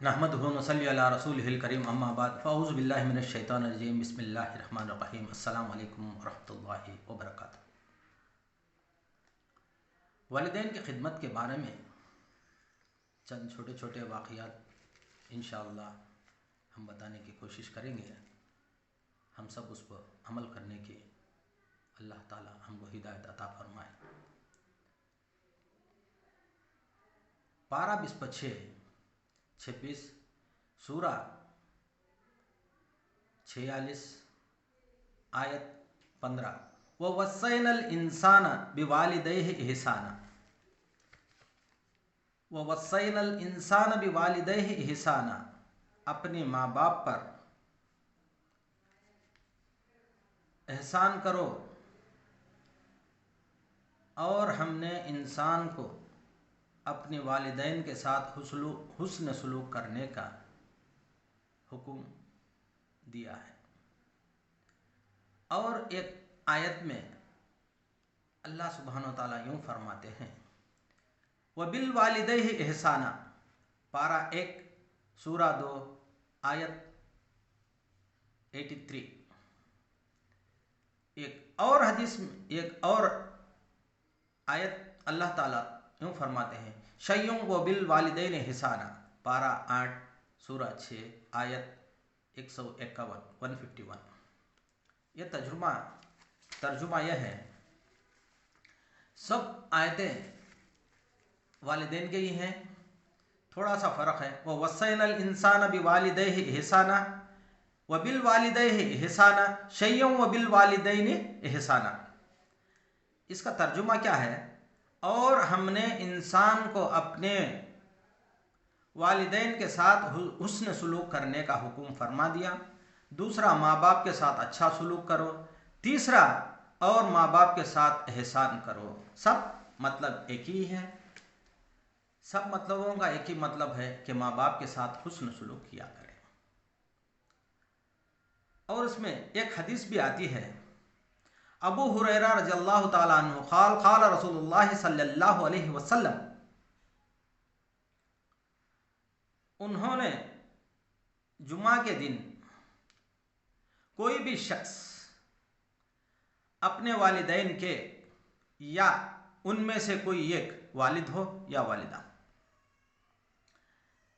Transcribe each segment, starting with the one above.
नहमदुहु व नसल्ली अला रसूलिहिल करीम अम्मा बाद फ़अऊज़ु बिल्लाहि मिनश शैतानिर रजीम बिस्मिल्लाहिर रहमानिर रहीम अस्सलामु अलैकुम व रहमतुल्लाहि व बरकातुहू। वालिदैन की खिदमत के बारे में चंद छोटे छोटे वाक़यात इंशाअल्लाह हम बताने की कोशिश करेंगे। हम सब उस पर अमल करने की अल्लाह ताला हमको हिदायत अता फरमाए। पारा 26 सूरा 46 आयत 15 व वस्सैनल इंसान बिवालिदैहि इहसाना व वस्सैनल इंसान बिवालिदैहि इहसाना, अपने माँ बाप पर एहसान करो और हमने इंसान को अपने वालिदैन के साथ हुस्न सलूक करने का हुक्म दिया है। और एक आयत में अल्लाह सुब्हानहु व तआला यूँ फरमाते हैं, व बिल वालिदैहि एहसाना, पारा 1 सूरा 2 आयत 83। एक और हदीस में एक और आयत अल्लाह ताला यूँ फरमाते हैं, शय्युं व बिल वालिदैन एहसाना, पारा 8 सूरा 6 आयत 151। यह तर्जुमा यह है, सब आयतें वालिदैन के ही हैं, थोड़ा सा फ़र्क है। वह वस्सैनल इंसान बिवालिदैहि इहसाना व बिल वालिदैहि इहसाना शय्युं व बिल वालिदैनि इहसाना। इसका तर्जुमा क्या है? और हमने इंसान को अपने वालिदैन के साथ हुस्न सलूक करने का हुक्म फरमा दिया। दूसरा, माँ बाप के साथ अच्छा सलूक करो। तीसरा, और माँ बाप के साथ एहसान करो। सब मतलब एक ही है। सब मतलबों का एक ही मतलब है कि माँ बाप के साथ हुस्न सलूक किया करें। और इसमें एक हदीस भी आती है, अबू हुरैरा रज़ियल्लाहु ताला अन्हु क़ाल क़ाल रसूलुल्लाह सल्लल्लाहु अलैहि वसल्लम, उन्होंने जुमा के दिन कोई भी शख्स अपने वालिदैन के या उनमें से कोई एक वालिद हो या वालिदा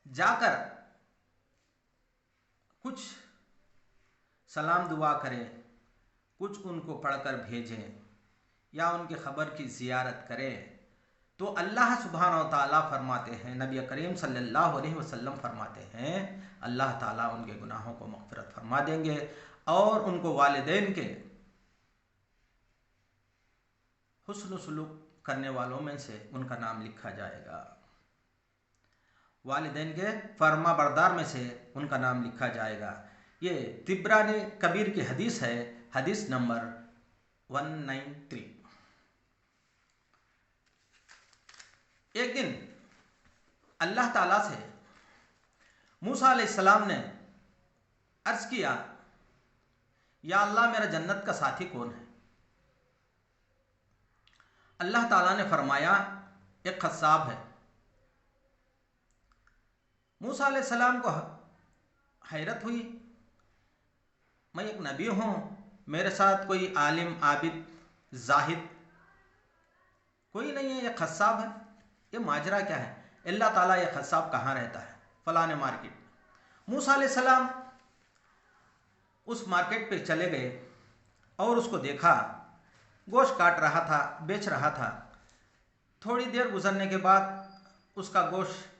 जाकर कुछ सलाम दुआ करें, कुछ उनको पढ़कर भेजें या उनकी ख़बर की ज़ियारत करें, तो अल्लाह सुब्हानहु व तआला फरमाते हैं, नबी करीम सल्लल्लाहु अलैहि वसल्लम फरमाते हैं, अल्लाह ताला उनके गुनाहों को मग़फ़िरत फरमा देंगे और उनको वालिदैन के हुस्न सलूक करने वालों में से उनका नाम लिखा जाएगा। वालिदैन के फरमा बरदार में से उनका नाम लिखा जाएगा। ये तिब्रानी कबीर की हदीस है, हदीस नंबर 193। एक दिन अल्लाह ताला से मूसा अलैहिस्सलाम ने अर्ज़ किया, या अल्लाह, मेरा जन्नत का साथी कौन है? अल्लाह ताला ने फरमाया, एक क़स्साब है। मूसा अलैहिस्सलाम को हैरत हुई, मैं एक नबी हूँ, मेरे साथ कोई आलिम आबिद जाहिद कोई नहीं है, ये क़स्साब है, ये माजरा क्या है? अल्लाह ताला, ये क़स्साब कहाँ रहता है? फ़लाने मार्केट। मूसा अलैहिस्सलाम उस मार्केट पे चले गए और उसको देखा, गोश्त काट रहा था, बेच रहा था। थोड़ी देर गुजरने के बाद उसका गोश्त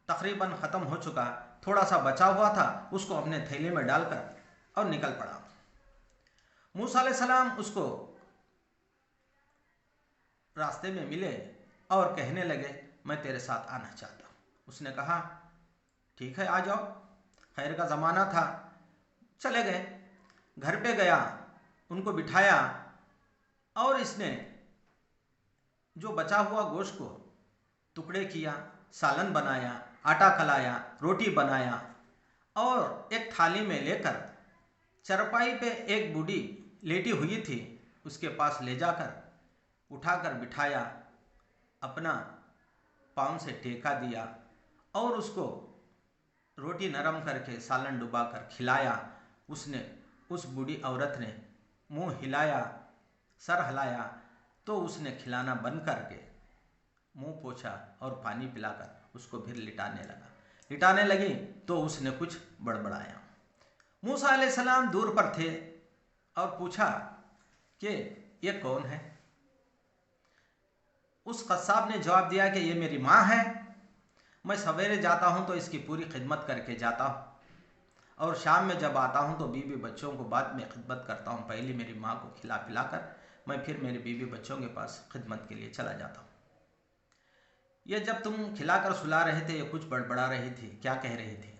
तकरीबन ख़त्म हो चुका, थोड़ा सा बचा हुआ था, उसको अपने थैले में डालकर और निकल पड़ा। मूसा अलैहिस्सलाम उसको रास्ते में मिले और कहने लगे, मैं तेरे साथ आना चाहता हूँ। उसने कहा, ठीक है, आ जाओ, खैर का ज़माना था। चले गए, घर पे गया, उनको बिठाया और इसने जो बचा हुआ गोश्त को टुकड़े किया, सालन बनाया, आटा खलाया, रोटी बनाया और एक थाली में लेकर चरपाई पे एक बूढ़ी लेटी हुई थी, उसके पास ले जाकर उठाकर बिठाया, अपना पाँव से टेका दिया और उसको रोटी नरम करके सालन डुबा कर खिलाया। उसने, उस बूढ़ी औरत ने मुंह हिलाया, सर हिलाया, तो उसने खिलाना बंद करके मुंह पोंछा और पानी पिलाकर उसको फिर लिटाने लगी तो उसने कुछ बड़बड़ाया। मूसा अलैहिस्सलाम दूर पर थे और पूछा कि ये कौन है। उस कस्साब ने जवाब दिया कि ये मेरी माँ है। मैं सवेरे जाता हूँ तो इसकी पूरी खिदमत करके जाता हूँ, और शाम में जब आता हूँ तो बीवी बच्चों को बाद में खिदमत करता हूँ। पहले मेरी माँ को खिला पिला कर मैं फिर मेरे बीवी बच्चों के पास खिदमत के लिए चला जाता हूँ। ये जब तुम खिलाकर सुला रहे थे, ये कुछ बड़बड़ा रही थी, क्या कह रही थी?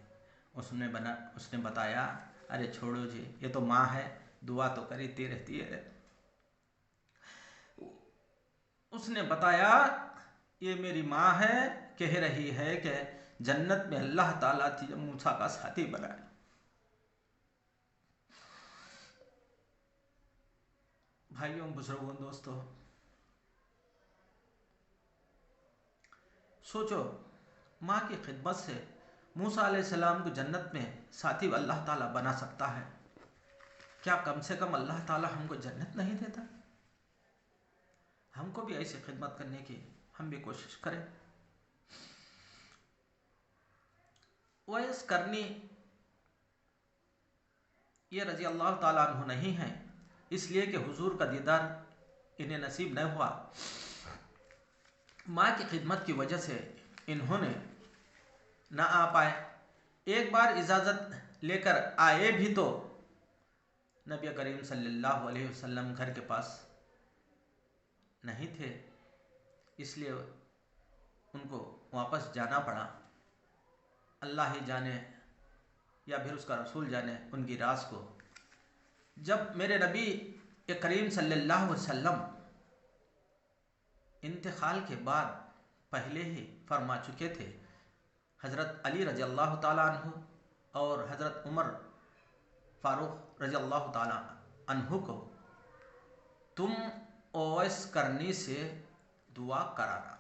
उसने बताया, अरे छोड़ो जी, ये तो माँ है, दुआ तो करती रहती है। उसने बताया, ये मेरी माँ है, कह रही है कि जन्नत में अल्लाह ताला तुझे मूसा का साथी बनाए। भाइयों, बुजुर्गों, दोस्तों, सोचो, माँ की खिदमत से मूसा अलैहिस्सलाम को जन्नत में साथी अल्लाह ताला बना सकता है। क्या कम से कम अल्लाह ताला हमको जन्नत नहीं देता? हमको भी ऐसी खिदमत करने की हम भी कोशिश करें। वैस करनी ये रजी अल्लाह ताला अन्हु नहीं है, इसलिए कि हुजूर का दीदार इन्हें नसीब न हुआ। माँ की खिदमत की वजह से इन्होंने ना आ पाए। एक बार इजाज़त लेकर आए भी तो नबी करीम सल्लल्लाहु अलैहि वसल्लम घर के पास नहीं थे, इसलिए उनको वापस जाना पड़ा। अल्लाह ही जाने या फिर उसका रसूल जाने उनकी राज को। जब मेरे नबी करीम सल्लल्लाहु अलैहि वसल्लम इंतकाल के बाद पहले ही फरमा चुके थे, हज़रत अली रज़ी अल्लाह ताला अन्हु और हज़रत उमर फारूक रज़ी अल्लाह ताला अन्हु को, तुम ओवैस करनी से दुआ कराना।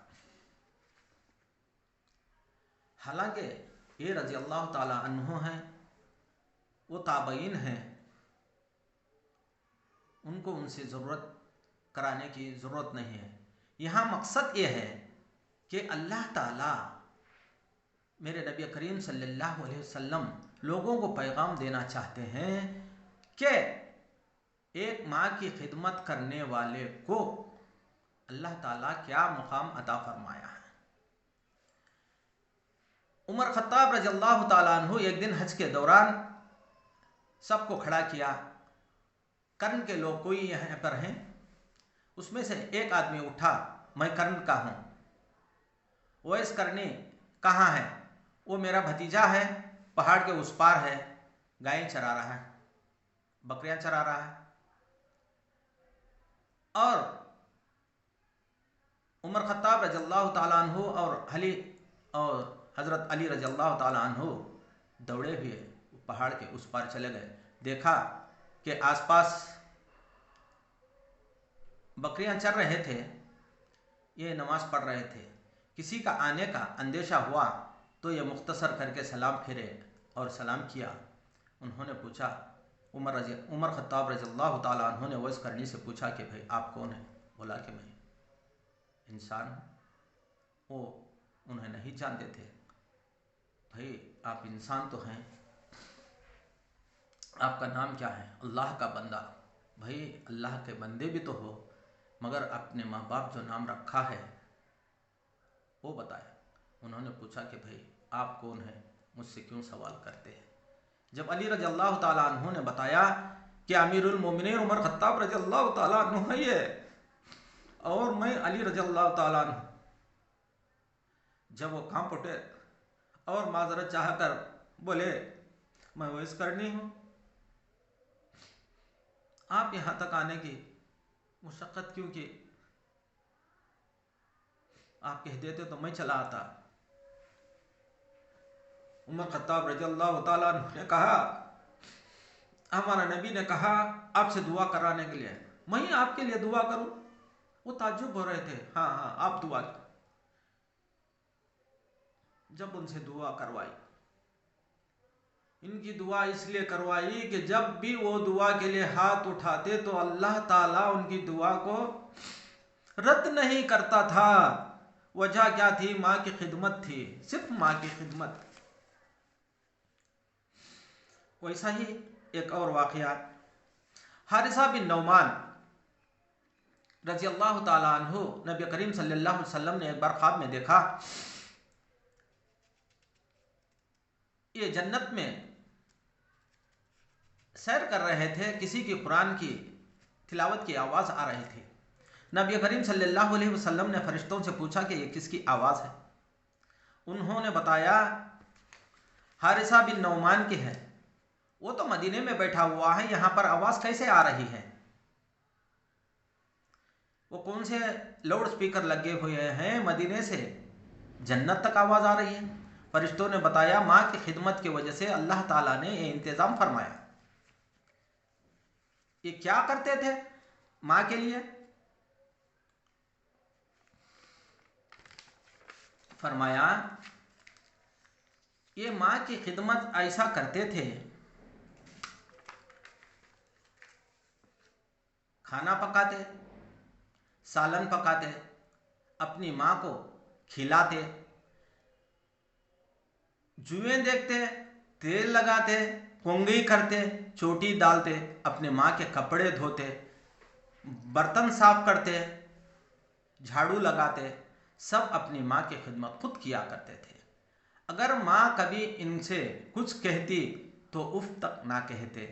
हालांकि ये रज़ी अल्लाह ताला अन्हु हैं, वो ताबईन हैं, उनको उनसे ज़रूरत कराने की ज़रूरत नहीं है। यहाँ मकसद ये है कि अल्लाह ताला मेरे नबी करीम सल्लल्लाहु अलैहि वसल्लम लोगों को पैगाम देना चाहते हैं कि एक माँ की खिदमत करने वाले को अल्लाह ताला क्या मुकाम अता फरमाया है। उमर खत्ताब रज़ियल्लाहु ताला अन्हु एक दिन हज के दौरान सबको खड़ा किया। कर्न के लोग कोई यहाँ पर हैं, उसमें से एक आदमी उठा, मैं कर्न का हूँ। ओवैस करनी कहाँ है? वो मेरा भतीजा है, पहाड़ के उस पार है, गायें चरा रहा है, बकरियां चरा रहा है। और उमर खत्ताब रज़ियल्लाहु ताला अन्हु और हज़रत अली रज़ियल्लाहु ताला अन्हु दौड़े हुए पहाड़ के उस पार चले गए। देखा कि आसपास बकरियां चर रहे थे, ये नमाज पढ़ रहे थे। किसी का आने का अंदेशा हुआ तो ये मुख्तसर करके सलाम फेरे और सलाम किया। उन्होंने पूछा, उमर खत्ताब रज़ियल्लाहु ताला अन्हु ने वैस करनी से पूछा कि भाई आप कौन हैं? बोला कि मैं इंसान हूँ। वो उन्हें नहीं जानते थे। भाई आप इंसान तो हैं, आपका नाम क्या है? अल्लाह का बंदा। भाई अल्लाह के बंदे भी तो हो, मगर अपने माँ बाप जो नाम रखा है वो बताए। उन्होंने पूछा कि भाई आप कौन हैं, मुझसे क्यों सवाल करते हैं? जब अली रज़ियल्लाहु ताला अन्हु ने बताया कि अमीरुल मोमिनीन उमर खत्ताब रज़ियल्लाहु ताला अन्हु है ये, और मैं अली रज़ियल्लाहु ताला अन्हु, जब वो कांप उठे और माजरत चाहकर बोले, मैं वैस करनी हूँ, आप यहाँ तक आने की मुशक्क़त क्यों की? आप कह देते तो मैं चला आता। उमर खत्ताब रज़ियल्लाहु ताला अन्हु ने कहा, हमारा नबी ने कहा आपसे दुआ कराने के लिए, मैं ही आपके लिए दुआ करूं? वो ताज्जुब हो रहे थे। हाँ हाँ, आप दुआ। जब उनसे दुआ करवाई इनकी दुआ इसलिए करवाई कि जब भी वो दुआ के लिए हाथ उठाते तो अल्लाह ताला उनकी दुआ को रद्द नहीं करता था। वजह क्या थी? माँ की खिदमत थी, सिर्फ माँ की खिदमत। वैसा ही एक और वाक़या, हारिसा बिन नौमान रजी अल्लाह ताला अन्हु, नबी करीम सल्लल्लाहु अलैहि वसल्लम ने एक बार ख्वाब में देखा, ये जन्नत में सैर कर रहे थे, किसी की कुरान की तिलावत की आवाज़ आ रही थी। नबी करीम सल्लल्लाहु अलैहि वसल्लम ने फरिश्तों से पूछा कि ये किसकी आवाज़ है? उन्होंने बताया हारिसा बिन नौमान की है। वो तो मदीने में बैठा हुआ है, यहाँ पर आवाज़ कैसे आ रही है? वो कौन से लाउड स्पीकर लगे हुए हैं, मदीने से जन्नत तक आवाज़ आ रही है? फरिश्तों ने बताया माँ की खिदमत की वजह से अल्लाह ताला ने ये इंतज़ाम फरमाया। ये क्या करते थे माँ के लिए? फरमाया ये माँ की खिदमत ऐसा करते थे, खाना पकाते, सालन पकाते, अपनी माँ को खिलाते, जुएं देखते, तेल लगाते, कंघी करते, चोटी डालते, अपने माँ के कपड़े धोते, बर्तन साफ करते, झाड़ू लगाते, सब अपनी माँ की खिदमत खुद किया करते थे। अगर माँ कभी इनसे कुछ कहती तो उफ तक ना कहते,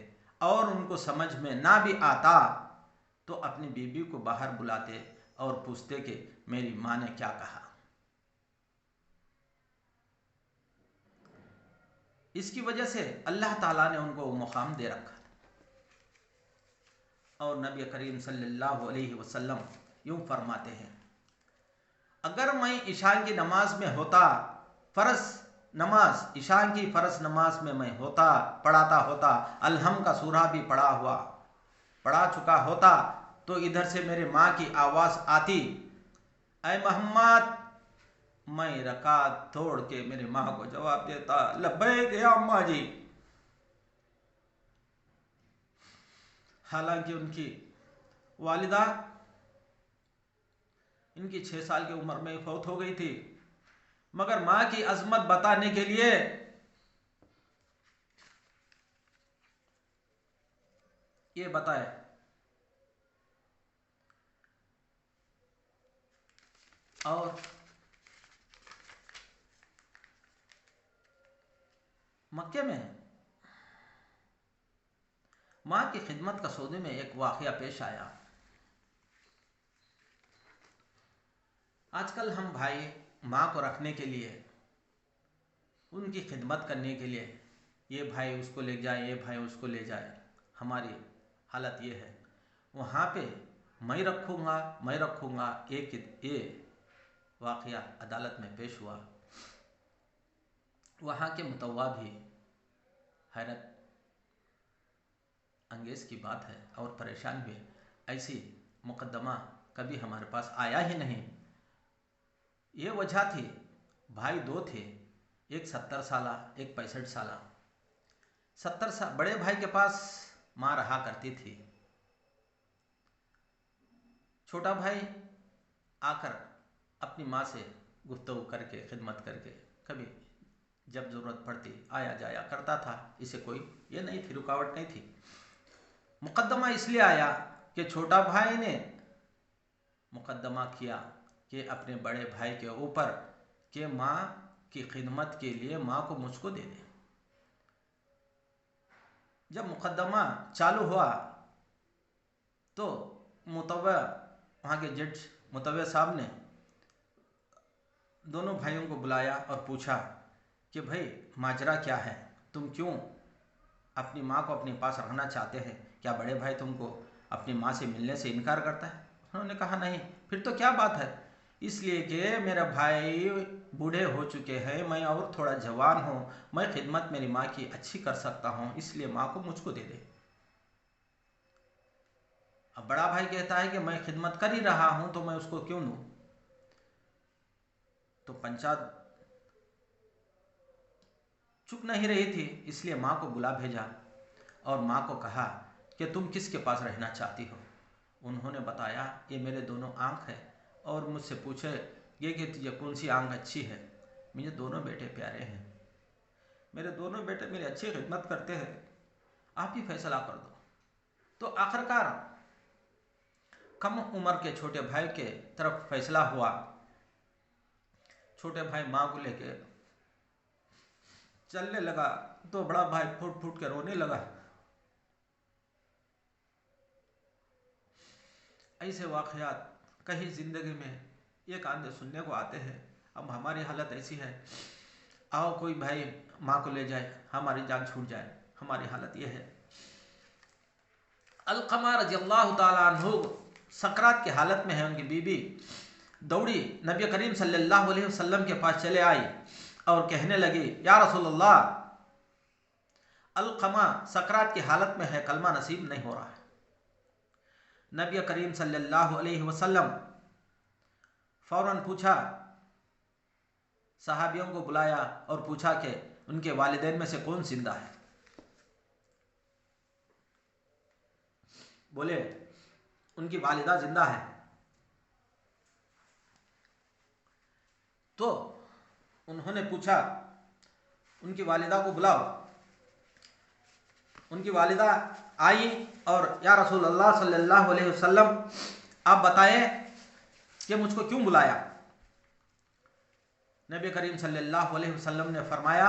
और उनको समझ में ना भी आता तो अपनी बीबी को बाहर बुलाते और पूछते कि मेरी माँ ने क्या कहा। इसकी वजह से अल्लाह ताला ने उनको मुकाम दे रखा। और नबी करीम सल्लल्लाहु अलैहि वसल्लम यूँ फरमाते हैं, अगर मैं इशा की नमाज में होता, फ़र्ज नमाज, इशा की फ़र्ज नमाज में मैं होता, पढ़ाता होता, अलहम का सूरा भी पढ़ा चुका होता, तो इधर से मेरे माँ की आवाज़ आती, ऐ मोहम्मद, मैं रकात तोड़ के मेरे माँ को जवाब देता, लब्बैक या अम्मा जी। हालांकि उनकी वालिदा इनकी 6 साल की उम्र में फौत हो गई थी, मगर माँ की अजमत बताने के लिए ये बताए। और मक्के में माँ की खिदमत का सौदे में एक वाक़या पेश आया। आजकल हम भाई माँ को रखने के लिए, उनकी खिदमत करने के लिए, ये भाई उसको ले जाए, ये भाई उसको ले जाए, हमारी हालत ये है। वहाँ पे मैं रखूँगा ये वाक़या अदालत में पेश हुआ। वहाँ के मुतव्वा भी हैरत अंगेज़ की बात है और परेशान हुए। ऐसी मुकदमा कभी हमारे पास आया ही नहीं। ये वजह थी, भाई 2 थे, एक 70 साला, एक 65 साला। 70 साल बड़े भाई के पास माँ रहा करती थी। छोटा भाई आकर अपनी माँ से गुफ्तगू करके, खिदमत करके, कभी जब ज़रूरत पड़ती आया जाया करता था। इसे कोई ये नहीं थी, रुकावट नहीं थी। मुकदमा इसलिए आया कि छोटा भाई ने मुकदमा किया कि अपने बड़े भाई के ऊपर कि माँ की खिदमत के लिए माँ को मुझको दे दे। जब मुकदमा चालू हुआ तो मुतव्वा, वहाँ के जज मुतव्वा साहब ने दोनों भाइयों को बुलाया और पूछा कि भाई माजरा क्या है, तुम क्यों अपनी माँ को अपने पास रखना चाहते हैं? क्या बड़े भाई तुमको अपनी माँ से मिलने से इनकार करता है? उन्होंने कहा नहीं। फिर तो क्या बात है? इसलिए कि मेरा भाई बूढ़े हो चुके हैं, मैं और थोड़ा जवान हूँ, मैं खिदमत मेरी माँ की अच्छी कर सकता हूँ, इसलिए माँ को मुझको दे दे। अब बड़ा भाई कहता है कि मैं खिदमत कर ही रहा हूँ तो मैं उसको क्यों दूँ? तो पंचायत चुप नहीं रही थी, इसलिए माँ को बुला भेजा और माँ को कहा कि तुम किसके पास रहना चाहती हो। उन्होंने बताया ये मेरे दोनों आँख है, और मुझसे पूछे ये कि तुझे कौन सी आँख अच्छी है। मुझे दोनों बेटे प्यारे हैं, मेरे दोनों बेटे मेरी अच्छी खिदमत करते हैं, आप ही फैसला कर दो। तो आखिरकार कम उम्र के छोटे भाई के तरफ फैसला हुआ। छोटे भाई माँ को लेके चलने लगा तो बड़ा भाई फूट फूट के रोने लगा। ऐसे वाक़यात कहीं ज़िंदगी में एक आंधे सुनने को आते हैं। अब हमारी हालत ऐसी है, आओ कोई भाई माँ को ले जाए, हमारी जान छूट जाए। हमारी हालत यह है। अलक़मा रज़ियल्लाहु ताला अन्हु सकरात की हालत में है। उनकी बीबी दौड़ी नबी करीम सल्लल्लाहु अलैहि वसल्लम के पास चले आई और कहने लगी, या रसूलल्लाह, अलक़मा सकरात की हालत में है, कलमा नसीब नहीं हो रहा है। नबी करीम सल्लल्लाहु अलैहि वसल्लम फ़ौरन पूछा, सहाबियों को बुलाया और पूछा कि उनके वालिदैन में से कौन जिंदा है। बोले उनकी वालिदा जिंदा है। तो उन्होंने पूछा उनकी वालिदा को बुलाओ। उनकी वालिदा आई और या रसूल अल्लाह सल्लल्लाहु अलैहि वसल्लम, आप बताएं कि मुझको क्यों बुलाया। नबी करीम सल्लल्लाहु अलैहि वसल्लम ने फरमाया,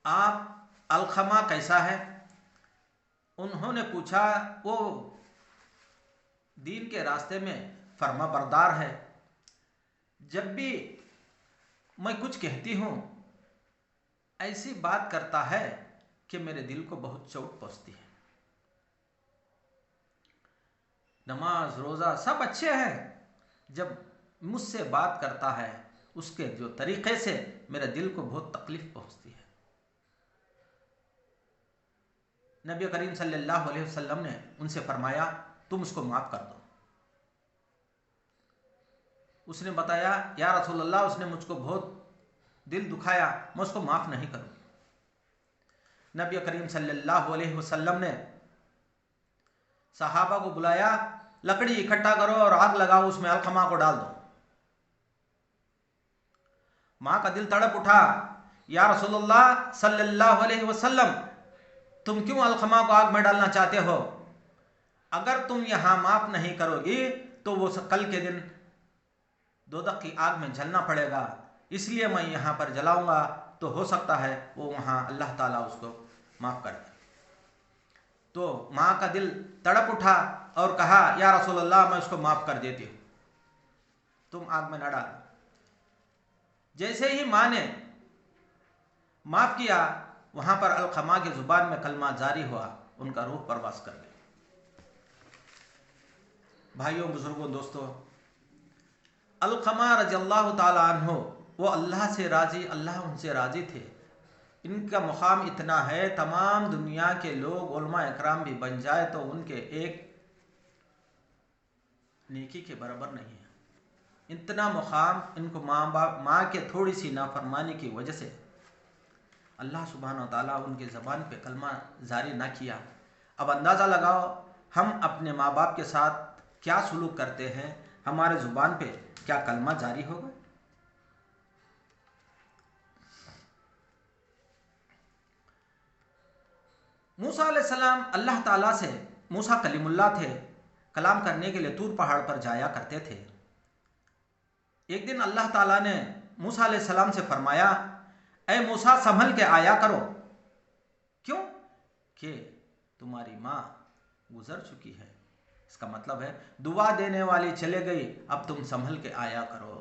आप अलक़मा कैसा है। उन्होंने पूछा, वो दीन के रास्ते में फरमा बरदार है, जब भी मैं कुछ कहती हूँ ऐसी बात करता है कि मेरे दिल को बहुत चोट पहुँचती है। नमाज रोज़ा सब अच्छे हैं, जब मुझसे बात करता है उसके जो तरीक़े से मेरे दिल को बहुत तकलीफ़ पहुँचती है। नबी करीम सल्लल्लाहु अलैहि वसल्लम ने उनसे फरमाया, तुम उसको माफ़ कर दो। उसने बताया, या रसूल अल्लाह, उसने मुझको बहुत दिल दुखाया, मैं उसको माफ़ नहीं करूँ। नबी करीम सल्लल्लाहु अलैहि वसल्लम ने सहाबा को बुलाया, लकड़ी इकट्ठा करो और आग लगाओ, उसमें अलक़मा को डाल दो। माँ का दिल तड़प उठा, या रसूलुल्लाह सल्लल्लाहु अलैहि वसल्लम, तुम क्यों अलक़मा को आग में डालना चाहते हो। अगर तुम यहाँ माफ़ नहीं करोगी तो वो कल के दिन दोज़ख की आग में जलना पड़ेगा, इसलिए मैं यहाँ पर जलाऊँगा, तो हो सकता है वो वहाँ अल्लाह ताला उसको माफ़ कर दे। तो माँ का दिल तड़प उठा और कहा, या रसूल अल्लाह, मैं उसको माफ़ कर देती हूँ, तुम आग में न डाल। जैसे ही माँ ने माफ़ किया, वहाँ पर अलक़मा की ज़ुबान में कलमा जारी हुआ, उनका रूह परवास कर गया। भाइयों, बुजुर्गों, दोस्तों, अलक़मा रज़ियल्लाहु ताला अन्हु वो अल्लाह से राज़ी, अल्लाह उनसे राज़ी थे। इनका मुक़ाम इतना है, तमाम दुनिया के लोग उलमा इकराम भी बन जाए तो उनके एक नेकी के बराबर नहीं है। इतना मुक़ाम इनको माँ के थोड़ी सी नाफरमानी की वजह से अल्लाह सुब्हानहू व तआला उनके ज़बान पे कलमा जारी ना किया। अब अंदाज़ा लगाओ हम अपने माँ बाप के साथ क्या सलूक करते हैं, हमारे ज़ुबान पे क्या कलमा जारी होगा। मूसा अलैहिस्सलाम अल्लाह ताला से, मूसा कलीमुल्लाह थे, कलाम करने के लिए तूर पहाड़ पर जाया करते थे। एक दिन अल्लाह ताला ने मूसा अलैहिस्सलाम से फरमाया, ऐ मूसा, संभल के आया करो। क्यों? कि तुम्हारी माँ गुजर चुकी है। इसका मतलब है दुआ देने वाली चले गई, अब तुम संभल के आया करो।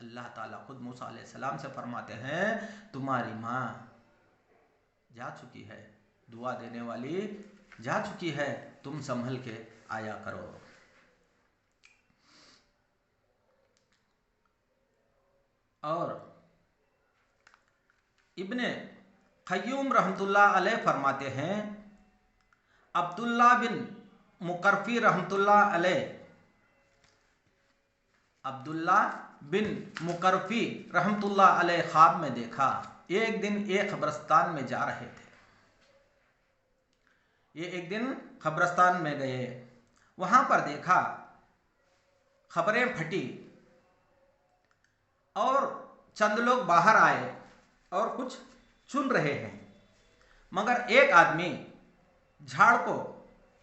अल्लाह ताला खुद मूसा अलैहिस्सलाम से फरमाते हैं, तुम्हारी माँ जा चुकी है, दुआ देने वाली जा चुकी है, तुम संभल के आया करो। और इब्ने क़य्यूम रहमतुल्लाह अलैह फरमाते हैं, अब्दुल्ला बिन मुकरफ़ी रहमतुल्लाह अलैह, अब्दुल्ला बिन मुकरफ़ी रहमतुल्लाह अलैह ख्वाब में देखा ये एक दिन एक कब्रिस्तान में जा रहे थे। ये एक दिन कब्रिस्तान में गए, वहां पर देखा खबरें फटी और चंद लोग बाहर आए और कुछ चुन रहे हैं, मगर एक आदमी झाड़ को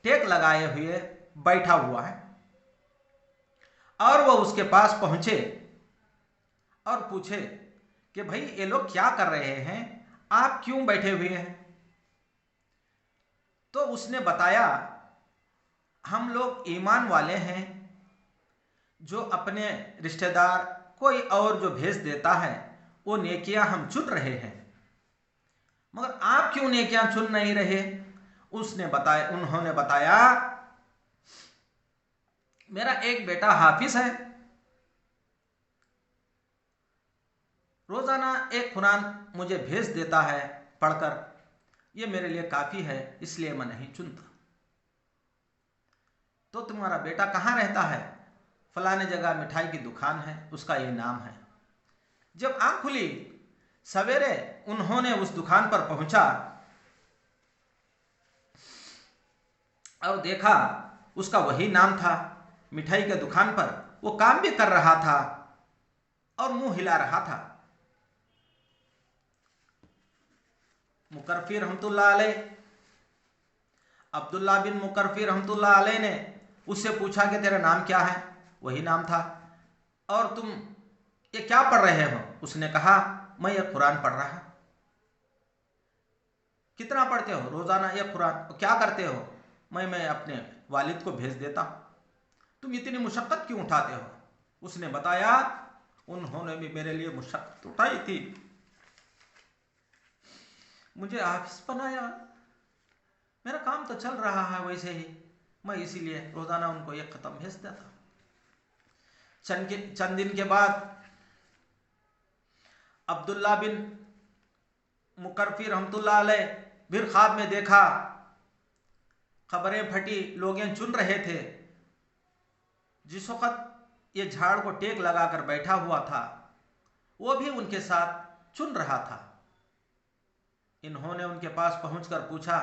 टेक लगाए हुए बैठा हुआ है और वो उसके पास पहुंचे और पूछे कि भाई ये लोग क्या कर रहे हैं, आप क्यों बैठे हुए हैं? तो उसने बताया, हम लोग ईमान वाले हैं, जो अपने रिश्तेदार कोई और जो भेज देता है वो नेकियां हम चुन रहे हैं, मगर आप क्यों नेकियां चुन नहीं रहे? उन्होंने बताया, मेरा एक बेटा हाफिज है, रोजाना एक कुरान मुझे भेज देता है पढ़कर, ये मेरे लिए काफी है, इसलिए मैं नहीं चुनता। तो तुम्हारा बेटा कहाँ रहता है? फलाने जगह मिठाई की दुकान है, उसका ये नाम है। जब आंख खुली सवेरे, उन्होंने उस दुकान पर पहुंचा और देखा उसका वही नाम था। मिठाई के दुकान पर वो काम भी कर रहा था और मुंह हिला रहा था। मुकर्रफी रहमतुल्लाह अलैह, अब्दुल्ला बिन मुकर्रफी रहमतुल्लाह अलैह ने उससे पूछा कि तेरा नाम क्या है? वही नाम था। और तुम ये क्या पढ़ रहे हो? उसने कहा, मैं ये कुरान पढ़ रहा। कितना पढ़ते हो? रोजाना ये कुरान। क्या करते हो? मैं अपने वालिद को भेज देता हूं। तुम इतनी मुशक्कत क्यों उठाते हो? उसने बताया, उन्होंने भी मेरे लिए मुशक्कत उठाई थी, मुझे हाफिज बनाया, मेरा काम तो चल रहा है वैसे ही, मैं इसीलिए रोजाना उनको एक खत्म भेज देता। चंद दिन के बाद अब्दुल्ला बिन मुकर्रफी रहमतुल्लाह अलैह फिर ख्वाब में देखा, खबरें फटी, लोग चुन रहे थे। जिस वक्त ये झाड़ को टेक लगाकर बैठा हुआ था, वो भी उनके साथ चुन रहा था। इन्होंने उनके पास पहुंचकर पूछा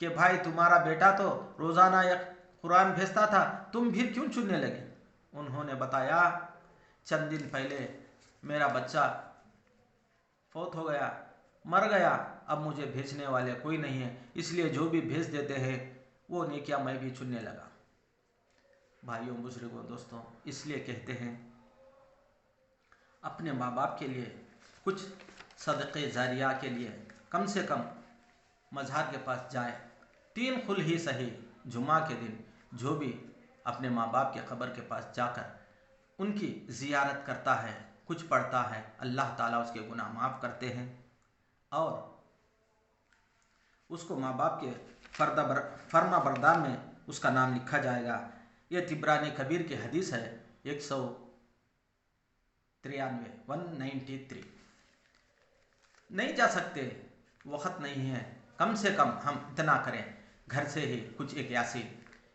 कि भाई, तुम्हारा बेटा तो रोजाना एक कुरान भेजता था, तुम भी क्यों चुनने लगे? उन्होंने बताया, चंद दिन पहले मेरा बच्चा फौत हो गया, मर गया, अब मुझे भेजने वाले कोई नहीं है, इसलिए जो भी भेज देते हैं वो नेकियां मैं भी चुनने लगा। भाइयों, बुजुर्गों, दोस्तों, इसलिए कहते हैं अपने माँ बाप के लिए कुछ सदक़े जारिया के लिए कम से कम मज़ार के पास जाए, 3 खुल ही सही, जुमा के दिन जो भी अपने माँ बाप के कब्र के पास जाकर उनकी ज़ियारत करता है, कुछ पढ़ता है, अल्लाह ताला उसके गुनाह माफ़ करते हैं और उसको माँ बाप के फर्मा बरदार में उसका नाम लिखा जाएगा। ये तिब्रानी कबीर की हदीस है, 193। नहीं जा सकते, वक़्त नहीं है, कम से कम हम इतना करें, घर से ही कुछ एक यासीन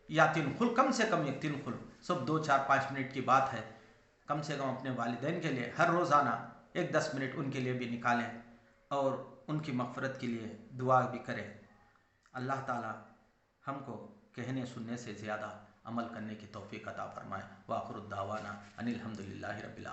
या 3 खुल, कम से कम एक 3 खुल, सब 2, 4, 5 मिनट की बात है, कम से कम अपने वालिदैन के लिए हर रोज़ाना 1-10 मिनट उनके लिए भी निकालें और उनकी मग़फ़िरत के लिए दुआ भी करें। अल्लाह ताला हमको कहने सुनने से ज़्यादा अमल करने की तौफ़ीक़ अता फ़रमाए। व आख़िरु दावाना अनिल हम्दुलिल्लाहि रब्बिल आलमीन।